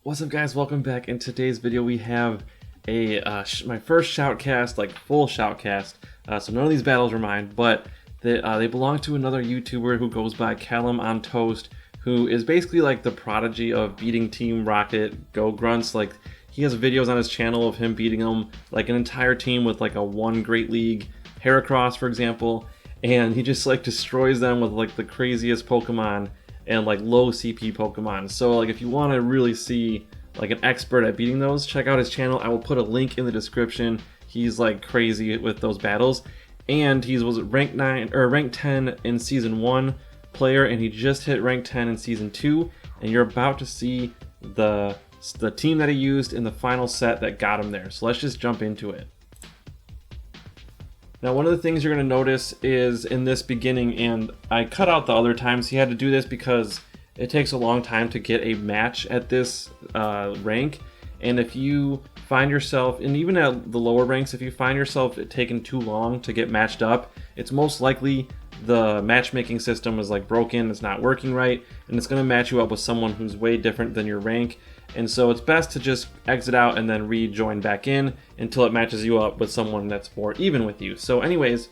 What's up, guys? Welcome back. In today's video we have a my first shoutcast, like full shoutcast. So none of these battles are mine, but they belong to another YouTuber who goes by CallumOnToast, who is basically like the prodigy of beating Team Rocket Go Grunts. Like, he has videos on his channel of him beating them, like an entire team with like a one Great League Heracross, for example, and he just like destroys them with like the craziest Pokemon and like low CP Pokemon. So like, if you want to really see like an expert at beating those, check out his channel. I will put a link in the description. He's like crazy with those battles, and he was rank 9 or rank 10 in season 1 player, and he just hit rank 10 in season 2, and you're about to see the team that he used in the final set that got him there. So let's just jump into it. Now, one of the things you're going to notice is in this beginning, and I cut out the other times he had to do this because it takes a long time to get a match at this rank, and if you find yourself, and even at the lower ranks, if you find yourself taking too long to get matched up, it's most likely the matchmaking system is like broken, it's not working right, and it's going to match you up with someone who's way different than your rank. And so it's best to just exit out and then rejoin back in until it matches you up with someone that's more even with you. So anyways,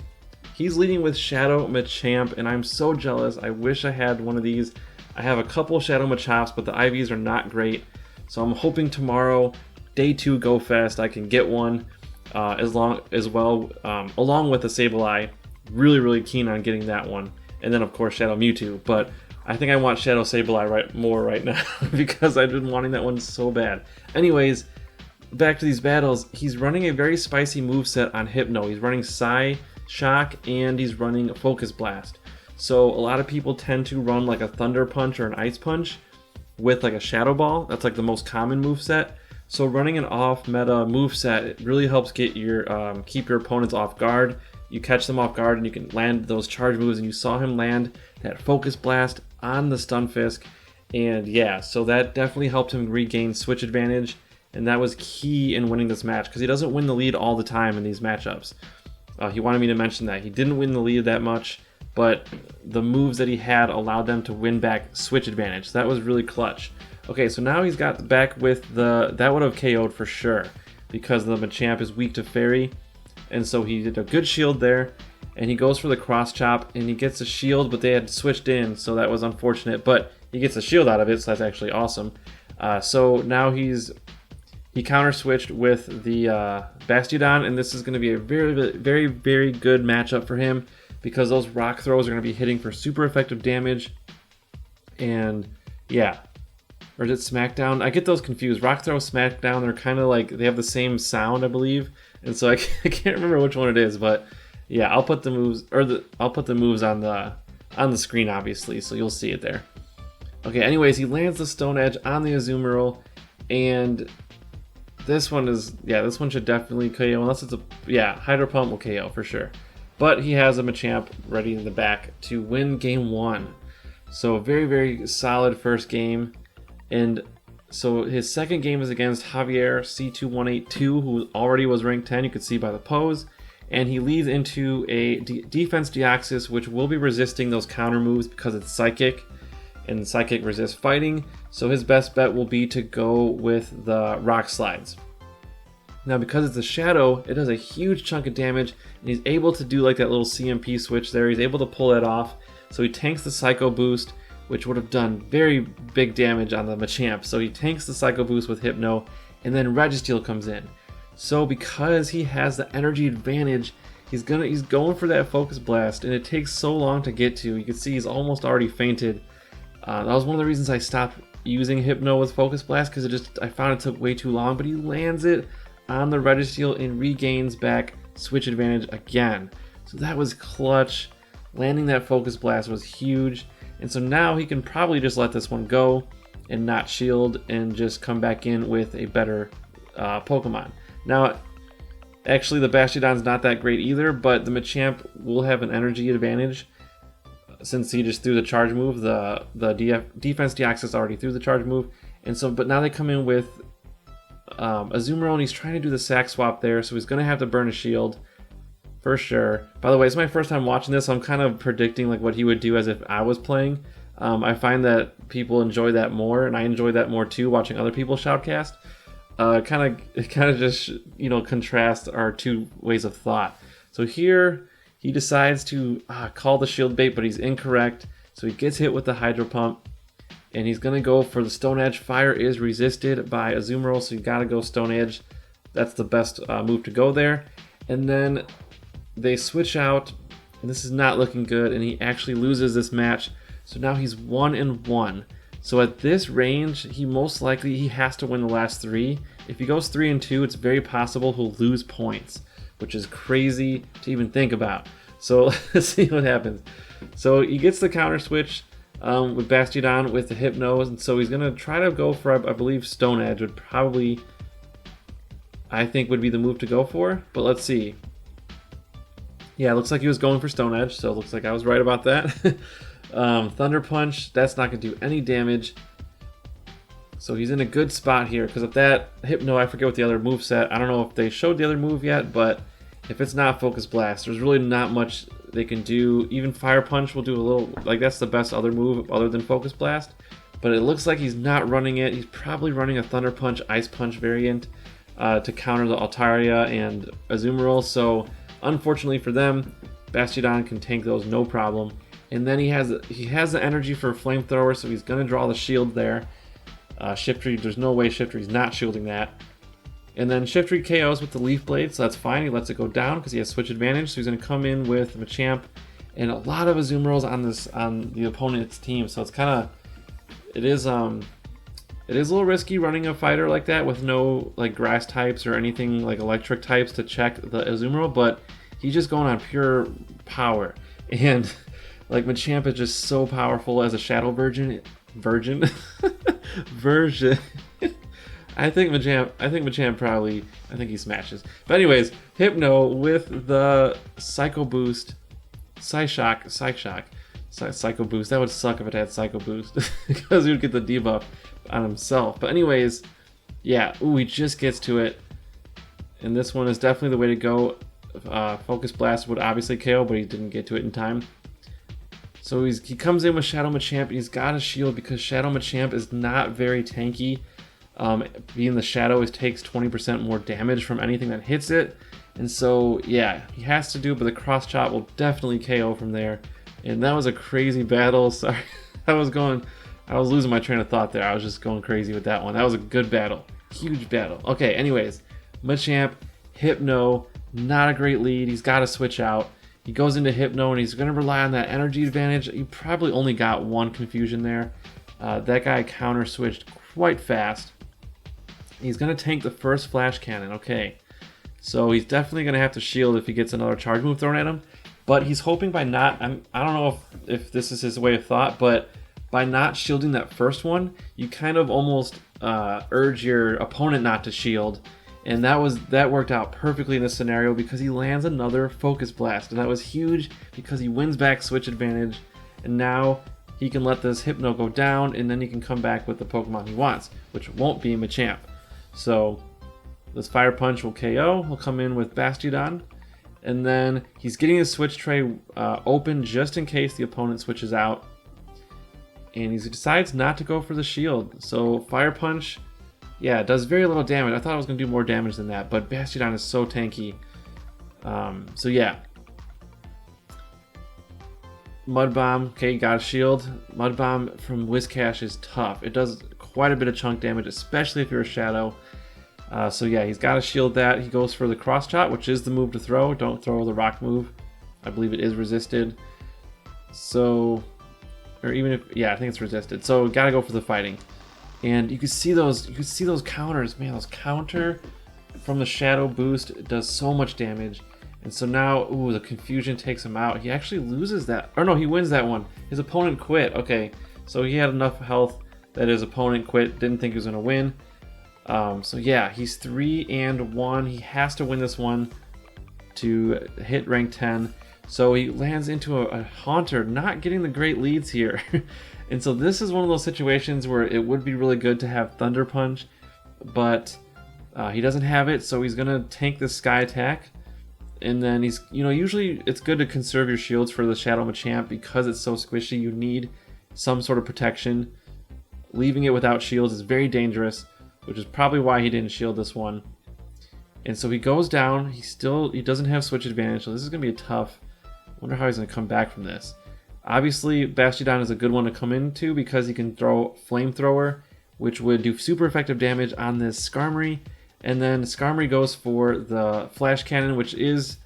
he's leading with Shadow Machamp, and I'm so jealous. I wish I had one of these. I have a couple Shadow Machamps, but the IVs are not great. So I'm hoping tomorrow, day 2 Go Fest, I can get one along with a Sableye. Really keen on getting that one. And then of course Shadow Mewtwo, but I think I want Shadow Sableye more right now because I've been wanting that one so bad. Anyways, back to these battles. He's running a very spicy moveset on Hypno. He's running PSYSHOCK and he's running Focus Blast. So a lot of people tend to run like a Thunder Punch or an Ice Punch with like a Shadow Ball. That's like the most common moveset. So running an off-meta moveset, it really helps get your keep your opponents off guard. You catch them off guard and you can land those charge moves, and you saw him land that Focus Blast on the Stunfisk, and yeah, so that definitely helped him regain switch advantage, and that was key in winning this match because he doesn't win the lead all the time in these matchups. He wanted me to mention that he didn't win the lead that much, but the moves that he had allowed them to win back switch advantage. So that was really clutch. Okay, so now he's got back with that would have KO'd for sure because the Machamp is weak to Fairy, and so he did a good shield there. And he goes for the cross chop, and he gets a shield, but they had switched in, so that was unfortunate. But he gets a shield out of it, so that's actually awesome. So now he counter switched with the Bastiodon, and this is going to be a very good matchup for him because those rock throws are going to be hitting for super effective damage. And yeah, or is it Smackdown? I get those confused. Rock throw, Smackdown, they're kind of like, they have the same sound, I believe, and so I can't remember which one it is, but. Yeah, I'll put the moves on the screen, obviously, so you'll see it there. Okay, anyways, he lands the Stone Edge on the Azumarill, and this one should definitely KO, unless it's Hydro Pump will KO for sure. But he has a Machamp ready in the back to win game 1. So very solid first game, and so his second game is against Javier C2182, who already was ranked 10, you could see by the pose. And he leads into a defense Deoxys, which will be resisting those counter moves because it's Psychic, and Psychic resists fighting. So his best bet will be to go with the Rock Slides. Now, because it's a Shadow, it does a huge chunk of damage, and he's able to do like that little CMP switch there. He's able to pull that off. So he tanks the Psycho Boost, which would have done very big damage on the Machamp. So he tanks the Psycho Boost with Hypno, and then Registeel comes in. So because he has the energy advantage, he's going for that Focus Blast, and it takes so long to get to. You can see he's almost already fainted. That was one of the reasons I stopped using Hypno with Focus Blast, because I found it took way too long. But he lands it on the Registeel and regains back switch advantage again. So that was clutch. Landing that Focus Blast was huge, and so now he can probably just let this one go and not shield and just come back in with a better Pokemon. Now, actually, the Bastiodon's not that great either, but the Machamp will have an energy advantage since he just threw the charge move. The defense Deoxys already threw the charge move, and so but now they come in with Azumarill, and he's trying to do the sack swap there, so he's going to have to burn a shield for sure. By the way, it's my first time watching this, so I'm kind of predicting like what he would do as if I was playing. I find that people enjoy that more, and I enjoy that more too, watching other people shoutcast. It kind of just, you know, contrasts our two ways of thought. So here he decides to call the shield bait, but he's incorrect. So he gets hit with the Hydro Pump, and he's gonna go for the Stone Edge. Fire is resisted by Azumarill, so you gotta go Stone Edge. That's the best move to go there. And then they switch out, and this is not looking good, and he actually loses this match. So now he's 1-1. So at this range, he has to win the last 3. If he goes 3-2, it's very possible he'll lose points, which is crazy to even think about. So let's see what happens. So he gets the counter switch with Bastiodon with the Hypno, and so he's gonna try to go for, I believe, Stone Edge would probably, I think, would be the move to go for. But let's see. Yeah, it looks like he was going for Stone Edge, so it looks like I was right about that. Thunder Punch, that's not going to do any damage. So he's in a good spot here, because if that Hypno, I forget what the other move set, I don't know if they showed the other move yet, but if it's not Focus Blast, there's really not much they can do. Even Fire Punch will do a little, like that's the best other move other than Focus Blast. But it looks like he's not running it. He's probably running a Thunder Punch, Ice Punch variant to counter the Altaria and Azumarill. So unfortunately for them, Bastiodon can tank those no problem. And then he has the energy for a Flamethrower, so he's going to draw the shield there. Shiftry, there's no way Shiftry's not shielding that. And then Shiftry KOs with the Leaf Blade, so that's fine. He lets it go down because he has switch advantage. So he's going to come in with Machamp and a lot of Azumarills on the opponent's team. So it's kind of, it is a little risky running a fighter like that with no like grass types or anything like electric types to check the Azumarill, but he's just going on pure power. And like Machamp is just so powerful as a Shadow version. I think Machamp probably, I think he smashes. But anyways, Hypno with the Psycho Boost, Psyshock, Psycho Boost. That would suck if it had Psycho Boost because he would get the debuff on himself. But anyways, yeah, ooh, he just gets to it. And this one is definitely the way to go. Focus Blast would obviously KO, but he didn't get to it in time. So he comes in with Shadow Machamp, and he's got a shield because Shadow Machamp is not very tanky. Being the Shadow, it takes 20% more damage from anything that hits it. And so, yeah, he has to do it, but the Cross Chop will definitely KO from there. And that was a crazy battle. Sorry, I was losing my train of thought there. I was just going crazy with that one. That was a good battle. Huge battle. Okay, anyways, Machamp, Hypno, not a great lead. He's got to switch out. He goes into Hypno, and he's going to rely on that energy advantage. You probably only got one confusion there. That guy counter-switched quite fast. He's going to tank the first Flash Cannon. Okay, so he's definitely going to have to shield if he gets another charge move thrown at him. But he's hoping by not... I don't know if this is his way of thought, but by not shielding that first one, you kind of almost urge your opponent not to shield. And that worked out perfectly in this scenario because he lands another Focus Blast. And that was huge because he wins back switch advantage. And now he can let this Hypno go down, and then he can come back with the Pokemon he wants, which won't be Machamp. So this Fire Punch will KO. He'll come in with Bastiodon. And then he's getting his switch tray open just in case the opponent switches out. And he decides not to go for the shield. So Fire Punch... yeah, it does very little damage. I thought it was going to do more damage than that, but Bastiodon is so tanky. So yeah. Mud Bomb, okay, got a shield. Mud Bomb from Whiscash is tough. It does quite a bit of chunk damage, especially if you're a Shadow. So yeah, he's got to shield that. He goes for the Cross Chop, which is the move to throw. Don't throw the rock move. I believe it is resisted. So, or even if, yeah, I think it's resisted. So got to go for the fighting. And you can see those counters, man. Those counter from the Shadow boost does so much damage. And so now, ooh, the confusion takes him out. He actually loses that, or no, he wins that one. His opponent quit. Okay, so he had enough health that his opponent quit. Didn't think he was gonna win. So yeah, he's 3-1. He has to win this one to hit rank 10. So he lands into a Haunter, not getting the great leads here. And so this is one of those situations where it would be really good to have Thunder Punch, but he doesn't have it, so he's gonna tank the Sky Attack. And then usually it's good to conserve your shields for the Shadow Machamp because it's so squishy. You need some sort of protection. Leaving it without shields is very dangerous, which is probably why he didn't shield this one. And so he goes down. He doesn't have switch advantage, so this is going to be a tough. I wonder how he's going to come back from this. Obviously, Bastiodon is a good one to come into because he can throw Flamethrower, which would do super effective damage on this Skarmory. And then Skarmory goes for the Flash Cannon, which is,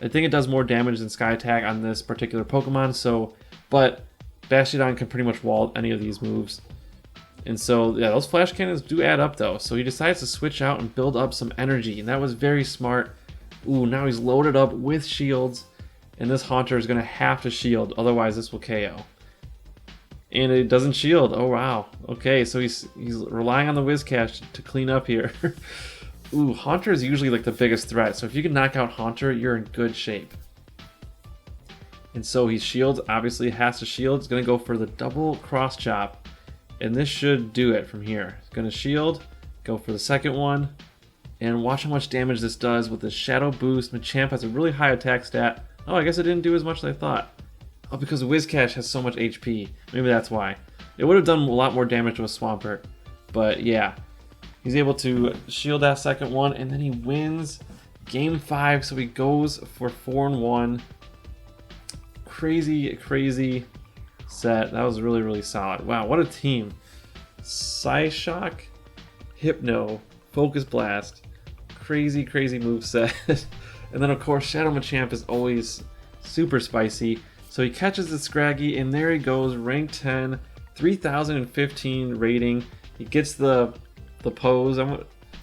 I think it does more damage than Sky Attack on this particular Pokemon. So, but Bastiodon can pretty much wall any of these moves. And so, yeah, those Flash Cannons do add up though. So he decides to switch out and build up some energy, and that was very smart. Ooh, now he's loaded up with shields, and this Haunter is going to have to shield, otherwise this will KO. And it doesn't shield. Oh wow. Okay, so he's relying on the Whiscash to clean up here. Ooh, Haunter is usually like the biggest threat, so if you can knock out Haunter, you're in good shape. And so he shields, obviously has to shield. He's going to go for the double cross chop. And this should do it from here. It's going to shield, go for the second one, and watch how much damage this does with the Shadow Boost. Machamp has a really high attack stat. Oh, I guess it didn't do as much as I thought. Oh, because Whiscash has so much HP. Maybe that's why. It would have done a lot more damage to a Swampert. But yeah, he's able to shield that second one, and then he wins Game 5, so he goes for 4-1. Crazy, crazy set. That was really, really solid. Wow, what a team. PSYSHOCK, Hypno, Focus Blast, crazy, crazy moveset. And then of course Shadow Machamp is always super spicy. So he catches the Scraggy, and there he goes, rank 10, 3015 rating. He gets the pose,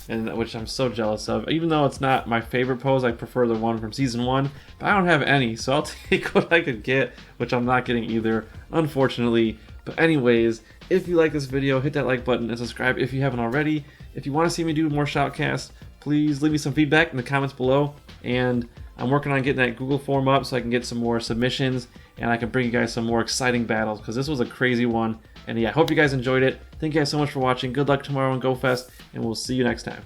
and which I'm so jealous of. Even though it's not my favorite pose, I prefer the one from Season 1. But I don't have any, so I'll take what I could get, which I'm not getting either, unfortunately. But anyways, if you like this video, hit that like button and subscribe if you haven't already. If you want to see me do more shoutcasts, please leave me some feedback in the comments below. And I'm working on getting that Google form up so I can get some more submissions, and I can bring you guys some more exciting battles, because this was a crazy one. And yeah, I hope you guys enjoyed it. Thank you guys so much for watching. Good luck tomorrow in GoFest, and we'll see you next time.